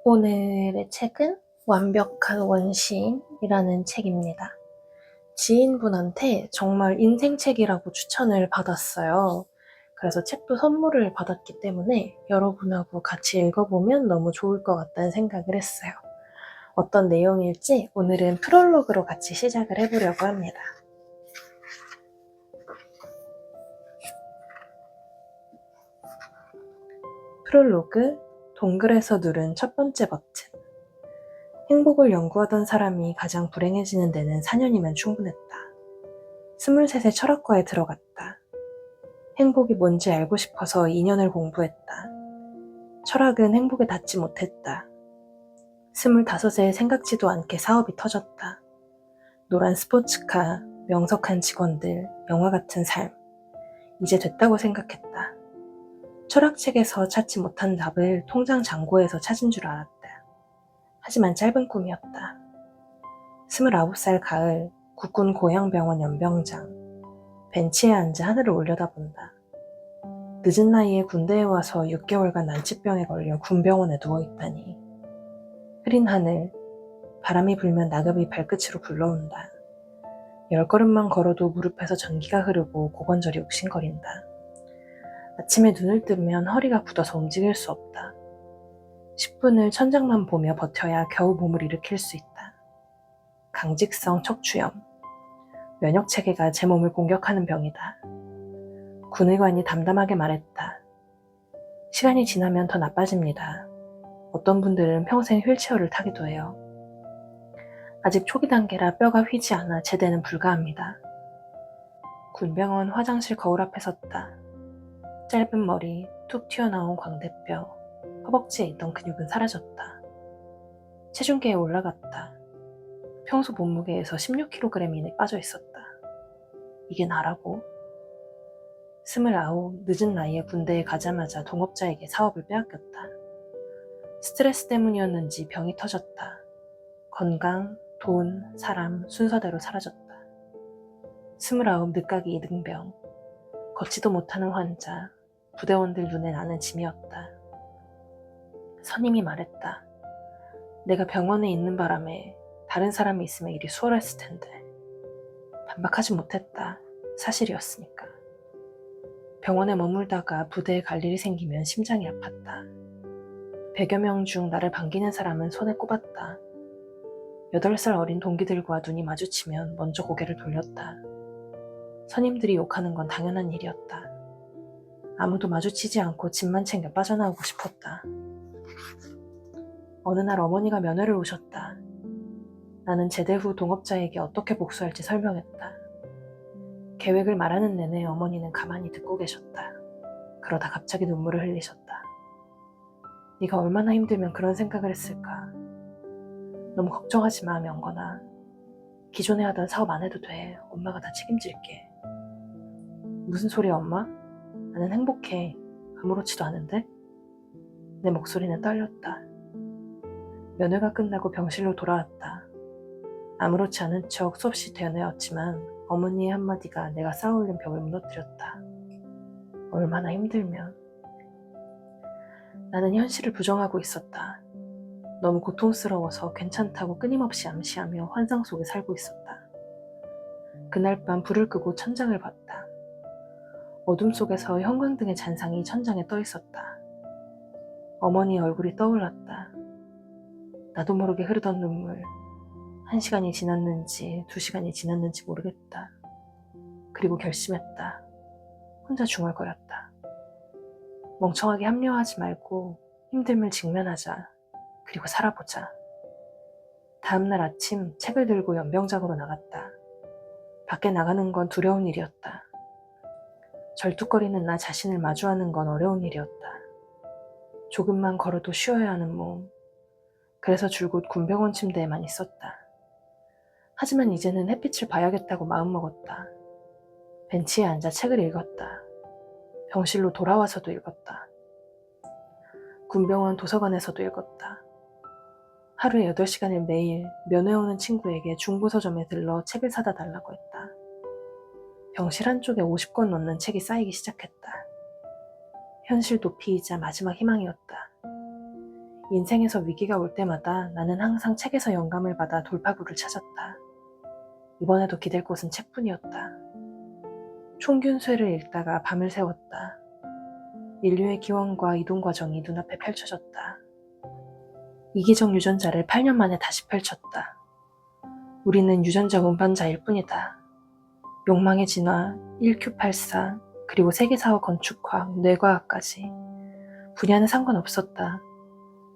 오늘의 책은 완벽한 원시인이라는 책입니다. 지인분한테 정말 인생책이라고 추천을 받았어요. 그래서 책도 선물을 받았기 때문에 여러분하고 같이 읽어보면 너무 좋을 것 같다는 생각을 했어요. 어떤 내용일지 오늘은 프롤로그로 같이 시작을 해보려고 합니다. 프롤로그, 동글에서 누른 첫 번째 버튼. 행복을 연구하던 사람이 가장 불행해지는 데는 4년이면 충분했다. 23세 철학과에 들어갔다. 행복이 뭔지 알고 싶어서 2년을 공부했다. 철학은 행복에 닿지 못했다. 25세 생각지도 않게 사업이 터졌다. 노란 스포츠카, 명석한 직원들, 영화 같은 삶. 이제 됐다고 생각했다. 철학책에서 찾지 못한 답을 통장 잔고에서 찾은 줄 알았다. 하지만 짧은 꿈이었다. 29살 가을, 국군 고양병원 연병장. 벤치에 앉아 하늘을 올려다본다. 늦은 나이에 군대에 와서 6개월간 난치병에 걸려 군병원에 누워있다니. 흐린 하늘, 바람이 불면 낙엽이 발끝으로 굴러온다. 10걸음만 걸어도 무릎에서 전기가 흐르고 고관절이 욱신거린다. 아침에 눈을 뜨면 허리가 굳어서 움직일 수 없다. 10분을 천장만 보며 버텨야 겨우 몸을 일으킬 수 있다. 강직성 척추염. 면역체계가 제 몸을 공격하는 병이다. 군의관이 담담하게 말했다. 시간이 지나면 더 나빠집니다. 어떤 분들은 평생 휠체어를 타기도 해요. 아직 초기 단계라 뼈가 휘지 않아 제대는 불가합니다. 군병원 화장실 거울 앞에 섰다. 짧은 머리, 툭 튀어나온 광대뼈, 허벅지에 있던 근육은 사라졌다. 체중계에 올라갔다. 평소 몸무게에서 16kg 빠져 있었다. 이게 나라고? 29, 늦은 나이에 군대에 가자마자 동업자에게 사업을 빼앗겼다. 스트레스 때문이었는지 병이 터졌다. 건강, 돈, 사람 순서대로 사라졌다. 29 늦가기 2등병. 걷지도 못하는 환자, 부대원들 눈에 나는 짐이었다. 선임이 말했다. 내가 병원에 있는 바람에 다른 사람이 있으면 일이 수월했을 텐데. 반박하지 못했다. 사실이었으니까. 병원에 머물다가 부대에 갈 일이 생기면 심장이 아팠다. 100여 명 중 나를 반기는 사람은 손에 꼽았다. 8살 어린 동기들과 눈이 마주치면 먼저 고개를 돌렸다. 선임들이 욕하는 건 당연한 일이었다. 아무도 마주치지 않고 짐만 챙겨 빠져나오고 싶었다. 어느 날 어머니가 면회를 오셨다. 나는 제대 후 동업자에게 어떻게 복수할지 설명했다. 계획을 말하는 내내 어머니는 가만히 듣고 계셨다. 그러다 갑자기 눈물을 흘리셨다. 네가 얼마나 힘들면 그런 생각을 했을까. 너무 걱정하지 마, 명건아. 기존에 하던 사업 안 해도 돼. 엄마가 다 책임질게. 무슨 소리야, 엄마? 나는 행복해. 아무렇지도 않은데? 내 목소리는 떨렸다. 면회가 끝나고 병실로 돌아왔다. 아무렇지 않은 척 수없이 되뇌었지만 어머니의 한마디가 내가 쌓아올린 벽을 무너뜨렸다. 얼마나 힘들면. 나는 현실을 부정하고 있었다. 너무 고통스러워서 괜찮다고 끊임없이 암시하며 환상 속에 살고 있었다. 그날 밤 불을 끄고 천장을 봤다. 어둠 속에서 형광등의 잔상이 천장에 떠 있었다. 어머니의 얼굴이 떠올랐다. 나도 모르게 흐르던 눈물. 1시간이 지났는지 2시간이 지났는지 모르겠다. 그리고 결심했다. 혼자 중얼거렸다. 멍청하게 합리화하지 말고 힘듦을 직면하자. 그리고 살아보자. 다음날 아침 책을 들고 연병장으로 나갔다. 밖에 나가는 건 두려운 일이었다. 절뚝거리는 나 자신을 마주하는 건 어려운 일이었다. 조금만 걸어도 쉬어야 하는 몸. 그래서 줄곧 군병원 침대에만 있었다. 하지만 이제는 햇빛을 봐야겠다고 마음먹었다. 벤치에 앉아 책을 읽었다. 병실로 돌아와서도 읽었다. 군병원 도서관에서도 읽었다. 하루에 8시간을 매일 면회 오는 친구에게 중고서점에 들러 책을 사다 달라고 했다. 병실 한쪽에 50권 넘는 책이 쌓이기 시작했다. 현실 도피이자 마지막 희망이었다. 인생에서 위기가 올 때마다 나는 항상 책에서 영감을 받아 돌파구를 찾았다. 이번에도 기댈 곳은 책뿐이었다. 총균쇠를 읽다가 밤을 새웠다. 인류의 기원과 이동 과정이 눈앞에 펼쳐졌다. 이기적 유전자를 8년 만에 다시 펼쳤다. 우리는 유전자 운반자일 뿐이다. 욕망의 진화, 1Q84, 그리고 세계사와 건축과학, 뇌과학까지. 분야는 상관없었다.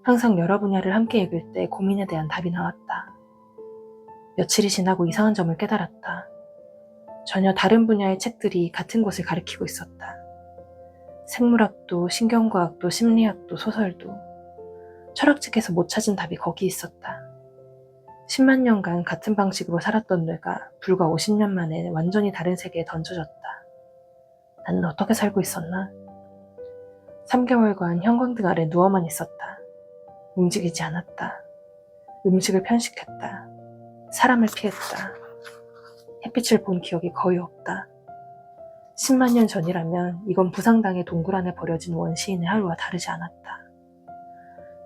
항상 여러 분야를 함께 읽을 때 고민에 대한 답이 나왔다. 며칠이 지나고 이상한 점을 깨달았다. 전혀 다른 분야의 책들이 같은 곳을 가리키고 있었다. 생물학도, 신경과학도, 심리학도, 소설도. 철학책에서 못 찾은 답이 거기 있었다. 10만 년간 같은 방식으로 살았던 뇌가 불과 50년 만에 완전히 다른 세계에 던져졌다. 나는 어떻게 살고 있었나? 3개월간 형광등 아래 누워만 있었다. 움직이지 않았다. 음식을 편식했다. 사람을 피했다. 햇빛을 본 기억이 거의 없다. 10만 년 전이라면 이건 부상당해 동굴 안에 버려진 원시인의 하루와 다르지 않았다.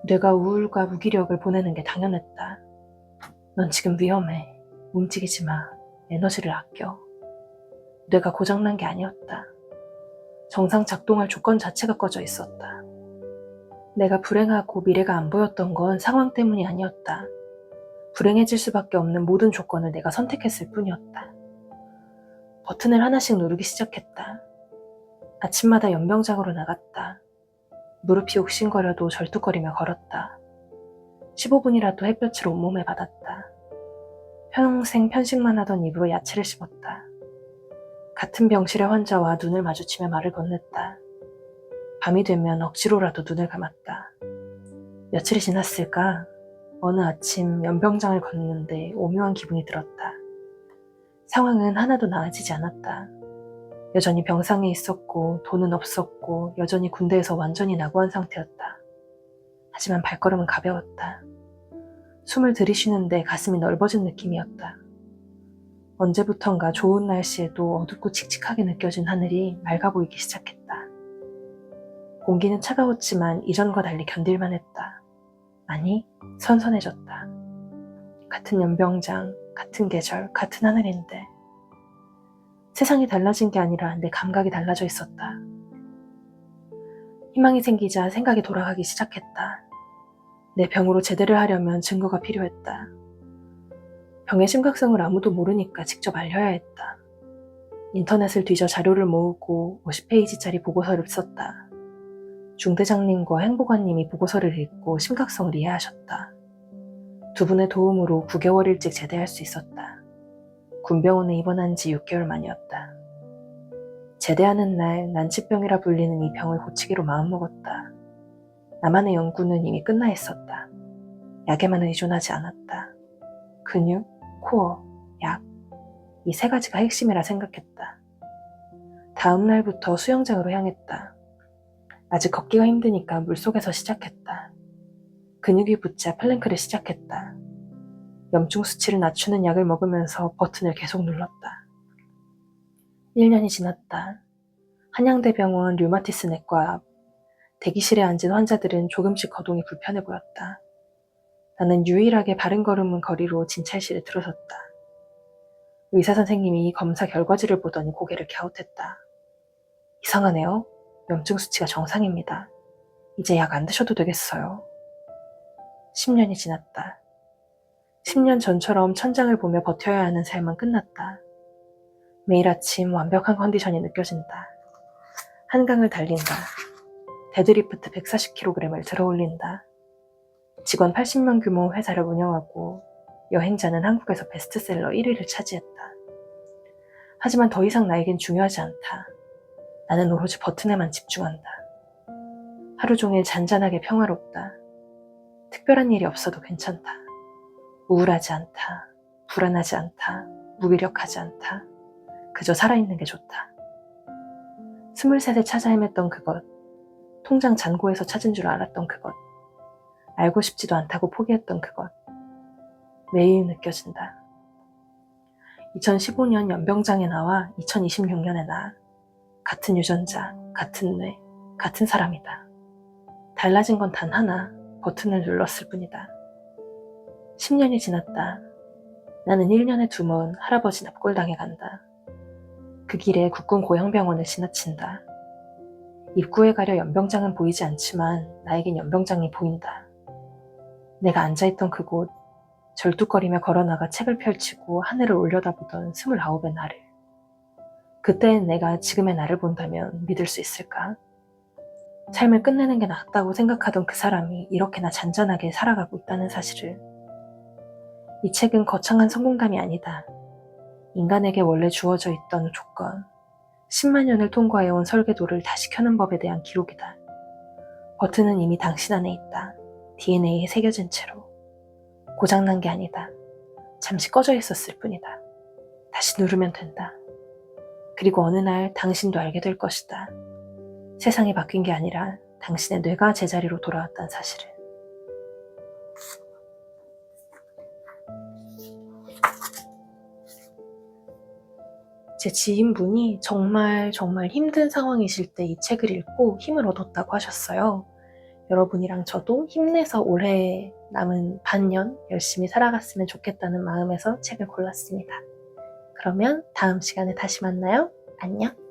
뇌가 우울과 무기력을 보내는 게 당연했다. 넌 지금 위험해. 움직이지 마. 에너지를 아껴. 뇌가 고장난 게 아니었다. 정상 작동할 조건 자체가 꺼져 있었다. 내가 불행하고 미래가 안 보였던 건 상황 때문이 아니었다. 불행해질 수밖에 없는 모든 조건을 내가 선택했을 뿐이었다. 버튼을 하나씩 누르기 시작했다. 아침마다 연병장으로 나갔다. 무릎이 옥신거려도 절뚝거리며 걸었다. 15분이라도 햇볕을 온몸에 받았다. 평생 편식만 하던 입으로 야채를 씹었다. 같은 병실의 환자와 눈을 마주치며 말을 건넸다. 밤이 되면 억지로라도 눈을 감았다. 며칠이 지났을까? 어느 아침 연병장을 걷는데 오묘한 기분이 들었다. 상황은 하나도 나아지지 않았다. 여전히 병상에 있었고 돈은 없었고 여전히 군대에서 완전히 낙오한 상태였다. 하지만 발걸음은 가벼웠다. 숨을 들이쉬는데 가슴이 넓어진 느낌이었다. 언제부턴가 좋은 날씨에도 어둡고 칙칙하게 느껴진 하늘이 맑아 보이기 시작했다. 공기는 차가웠지만 이전과 달리 견딜만 했다. 아니, 선선해졌다. 같은 연병장, 같은 계절, 같은 하늘인데 세상이 달라진 게 아니라 내 감각이 달라져 있었다. 희망이 생기자 생각이 돌아가기 시작했다. 내 병으로 제대를 하려면 증거가 필요했다. 병의 심각성을 아무도 모르니까 직접 알려야 했다. 인터넷을 뒤져 자료를 모으고 50페이지짜리 보고서를 썼다. 중대장님과 행보관님이 보고서를 읽고 심각성을 이해하셨다. 두 분의 도움으로 9개월 일찍 제대할 수 있었다. 군병원에 입원한 지 6개월 만이었다. 제대하는 날 난치병이라 불리는 이 병을 고치기로 마음먹었다. 나만의 연구는 이미 끝나 있었다. 약에만은 의존하지 않았다. 근육, 코어, 약, 이 세 가지가 핵심이라 생각했다. 다음 날부터 수영장으로 향했다. 아직 걷기가 힘드니까 물속에서 시작했다. 근육이 붙자 플랭크를 시작했다. 염증 수치를 낮추는 약을 먹으면서 버튼을 계속 눌렀다. 1년이 지났다. 한양대병원 류마티스 내과 앞. 대기실에 앉은 환자들은 조금씩 거동이 불편해 보였다. 나는 유일하게 바른 걸음은 거리로 진찰실에 들어섰다. 의사 선생님이 검사 결과지를 보더니 고개를 갸웃했다. 이상하네요. 염증 수치가 정상입니다. 이제 약 안 드셔도 되겠어요. 10년이 지났다. 10년 전처럼 천장을 보며 버텨야 하는 삶은 끝났다. 매일 아침 완벽한 컨디션이 느껴진다. 한강을 달린다. 데드리프트 140kg을 들어 올린다. 직원 80명 규모 회사를 운영하고 여행자는 한국에서 베스트셀러 1위를 차지했다. 하지만 더 이상 나에겐 중요하지 않다. 나는 오로지 버튼에만 집중한다. 하루 종일 잔잔하게 평화롭다. 특별한 일이 없어도 괜찮다. 우울하지 않다. 불안하지 않다. 무기력하지 않다. 그저 살아있는 게 좋다. 23에 찾아 헤맸던 그것. 통장 잔고에서 찾은 줄 알았던 그것. 알고 싶지도 않다고 포기했던 그것. 매일 느껴진다. 2015년 연병장에 나와 2026년에 나. 같은 유전자, 같은 뇌, 같은 사람이다. 달라진 건 단 하나. 버튼을 눌렀을 뿐이다. 10년이 지났다. 나는 1년에 2번 할아버지 납골당해 간다. 그 길에 국군 고향병원을 지나친다. 입구에 가려 연병장은 보이지 않지만 나에겐 연병장이 보인다. 내가 앉아있던 그곳, 절뚝거리며 걸어나가 책을 펼치고 하늘을 올려다보던 29의 나를. 그때의 내가 지금의 나를 본다면 믿을 수 있을까? 삶을 끝내는 게 낫다고 생각하던 그 사람이 이렇게나 잔잔하게 살아가고 있다는 사실을. 이 책은 거창한 성공담이 아니다. 인간에게 원래 주어져 있던 조건, 10만 년을 통과해온 설계도를 다시 켜는 법에 대한 기록이다. 버튼은 이미 당신 안에 있다. DNA에 새겨진 채로. 고장난 게 아니다. 잠시 꺼져 있었을 뿐이다. 다시 누르면 된다. 그리고 어느 날 당신도 알게 될 것이다. 세상이 바뀐 게 아니라 당신의 뇌가 제자리로 돌아왔다는 사실을. 제 지인분이 정말 힘든 상황이실 때 이 책을 읽고 힘을 얻었다고 하셨어요. 여러분이랑 저도 힘내서 올해 남은 반년 열심히 살아갔으면 좋겠다는 마음에서 책을 골랐습니다. 그러면 다음 시간에 다시 만나요. 안녕.